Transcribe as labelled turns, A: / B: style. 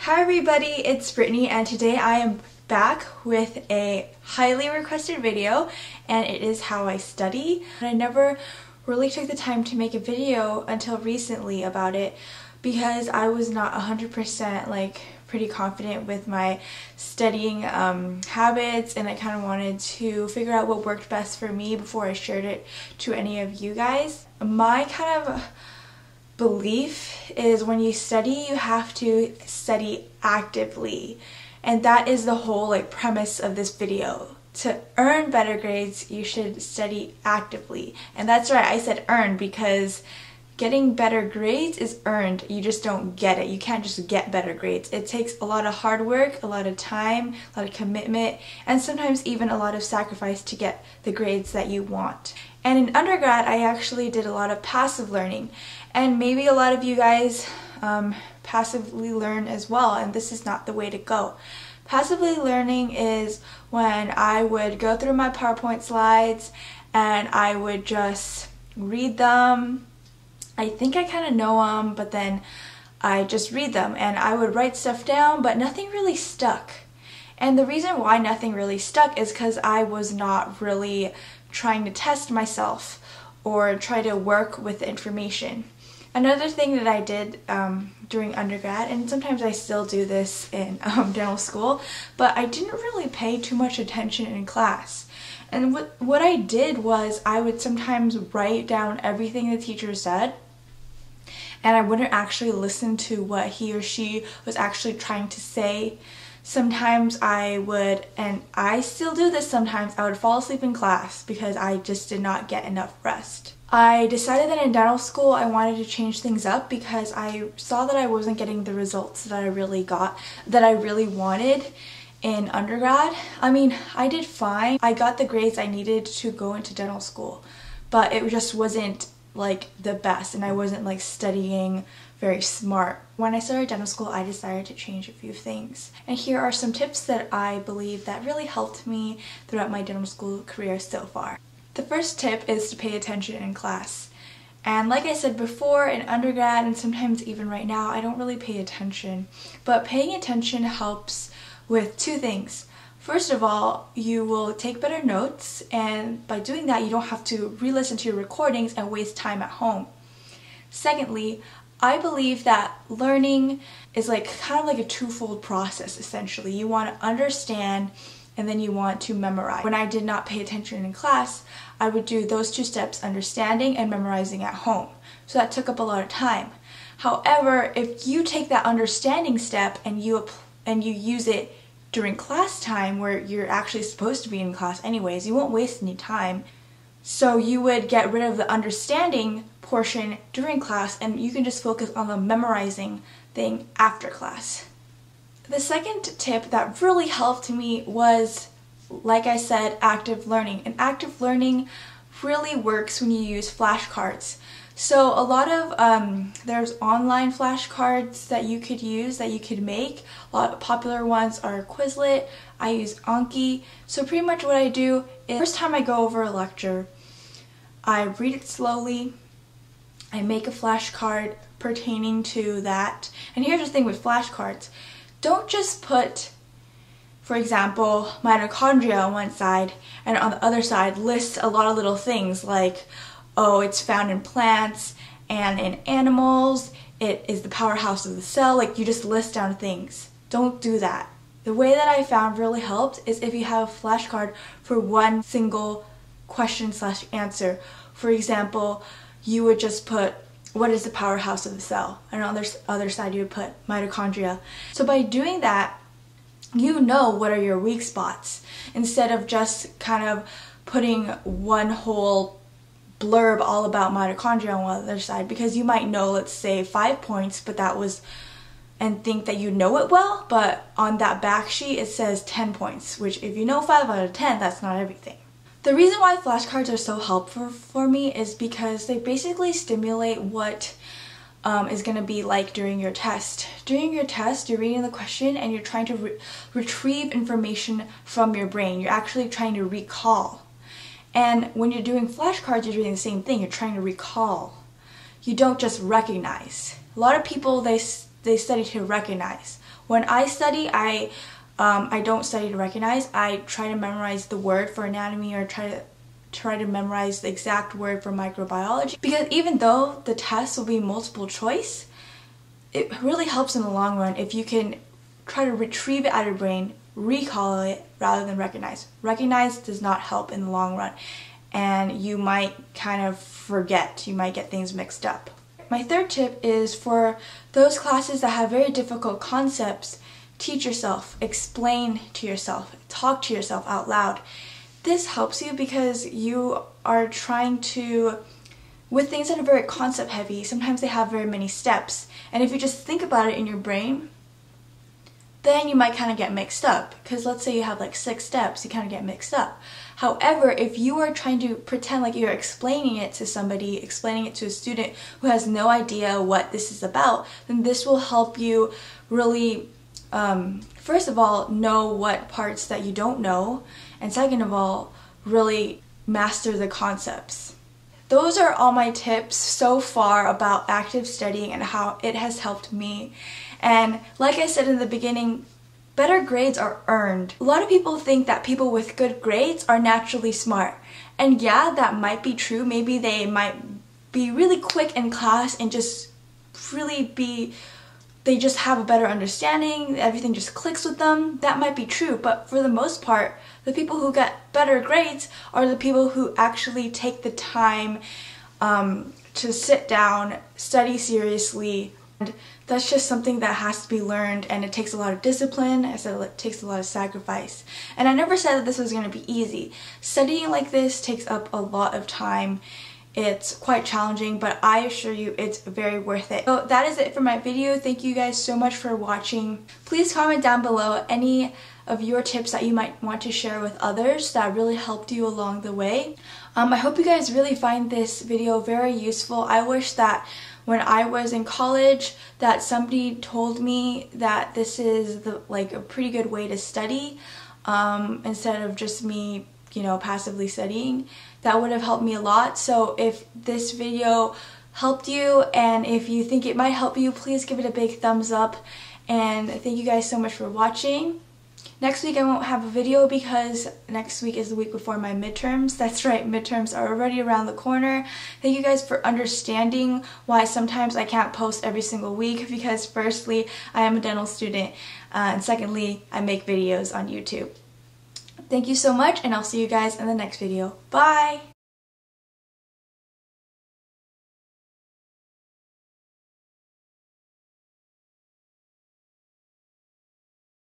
A: Hi everybody, it's Brittany and today I am back with a highly requested video and it is how I study. I never really took the time to make a video until recently about it because I was not 100% pretty confident with my studying habits, and I kind of wanted to figure out what worked best for me before I shared it to any of you guys. My kind of belief is when you study, you have to study actively, and that is the whole premise of this video. To earn better grades, you should study actively. And that's right, I said earn, because getting better grades is earned. You just don't get it. You can't just get better grades. It takes a lot of hard work, a lot of time, a lot of commitment, and sometimes even a lot of sacrifice to get the grades that you want. And in undergrad, I actually did a lot of passive learning. And maybe a lot of you guys passively learn as well, and this is not the way to go. Passively learning is when I would go through my PowerPoint slides and I would just read them. I think I kind of know them, but then I just read them and I would write stuff down, but nothing really stuck. And the reason why nothing really stuck is because I was not really trying to test myself or try to work with the information. Another thing that I did during undergrad, and sometimes I still do this in dental school, but I didn't really pay too much attention in class. And what I did was I would sometimes write down everything the teacher said, and I wouldn't actually listen to what he or she was actually trying to say. Sometimes I would, and I still do this sometimes, I would fall asleep in class because I just did not get enough rest. I decided that in dental school I wanted to change things up because I saw that I wasn't getting the results that I really wanted in undergrad. I mean, I did fine. I got the grades I needed to go into dental school, but it just wasn't the best, and I wasn't studying very smart. When I started dental school, I decided to change a few things. And here are some tips that I believe that really helped me throughout my dental school career so far. The first tip is to pay attention in class. And like I said before, in undergrad and sometimes even right now, I don't really pay attention. But paying attention helps with two things. First of all, you will take better notes, and by doing that, you don't have to re-listen to your recordings and waste time at home. Secondly, I believe that learning is kind of like a twofold process, essentially. You want to understand and then you want to memorize. When I did not pay attention in class, I would do those two steps, understanding and memorizing at home. So that took up a lot of time. However, if you take that understanding step and you use it during class time where you're actually supposed to be in class anyways, you won't waste any time. So you would get rid of the understanding portion during class and you can just focus on the memorizing thing after class. The second tip that really helped me was, like I said, active learning. And active learning really works when you use flashcards. So a lot of, there's online flashcards that you could use, that you could make. A lot of popular ones are Quizlet. I use Anki. So pretty much what I do is, first time I go over a lecture, I read it slowly, I make a flashcard pertaining to that. And here's the thing with flashcards. Don't just put, for example, mitochondria on one side and on the other side list a lot of little things like, oh, it's found in plants and in animals, it is the powerhouse of the cell. You just list down things. Don't do that. The way that I found really helped is if you have a flashcard for one single question/answer. For example, you would just put, what is the powerhouse of the cell? And on the other side you would put mitochondria. So by doing that, you know what are your weak spots, instead of just kind of putting one whole blurb all about mitochondria on the other side, because you might know, let's say, 5 points, but and think that you know it well, but on that back sheet it says 10 points, which if you know 5 out of 10, that's not everything. The reason why flashcards are so helpful for me is because they basically stimulate what is going to be like during your test. During your test, you're reading the question and you're trying to retrieve information from your brain. You're actually trying to recall. And when you're doing flashcards, you're doing the same thing. You're trying to recall. You don't just recognize. A lot of people, they study to recognize. When I study, I don't study to recognize. I try to memorize the word for anatomy, or try to memorize the exact word for microbiology, because even though the test will be multiple choice, it really helps in the long run if you can try to retrieve it out of your brain, recall it, rather than recognize. Recognize does not help in the long run, and you might kind of forget. You might get things mixed up. My third tip is for those classes that have very difficult concepts, teach yourself, explain to yourself, talk to yourself out loud. This helps you because you are trying to, with things that are very concept heavy, sometimes they have very many steps, and if you just think about it in your brain, then you might kind of get mixed up, because let's say you have like 6 steps, you kind of get mixed up. However, if you are trying to pretend like you're explaining it to somebody, explaining it to a student who has no idea what this is about, then this will help you really, first of all, know what parts that you don't know, and second of all, really master the concepts. Those are all my tips so far about active studying and how it has helped me. And like I said in the beginning, better grades are earned. A lot of people think that people with good grades are naturally smart. And yeah, that might be true. Maybe they might be really quick in class and just really they just have a better understanding, everything just clicks with them. That might be true, but for the most part, the people who get better grades are the people who actually take the time to sit down, study seriously. And that's just something that has to be learned, and it takes a lot of discipline. I said it takes a lot of sacrifice. And I never said that this was going to be easy. Studying like this takes up a lot of time. It's quite challenging, but I assure you it's very worth it. So that is it for my video. Thank you guys so much for watching. Please comment down below any of your tips that you might want to share with others that really helped you along the way. I hope you guys really find this video very useful. I wish that when I was in college that somebody told me that this is like a pretty good way to study, instead of just me, you know, passively studying. That would have helped me a lot. So if this video helped you, and if you think it might help you, please give it a big thumbs up. And thank you guys so much for watching. Next week I won't have a video because next week is the week before my midterms. That's right, midterms are already around the corner. Thank you guys for understanding why sometimes I can't post every single week, because firstly, I am a dental student, and secondly, I make videos on YouTube. Thank you so much, and I'll see you guys in the next video. Bye!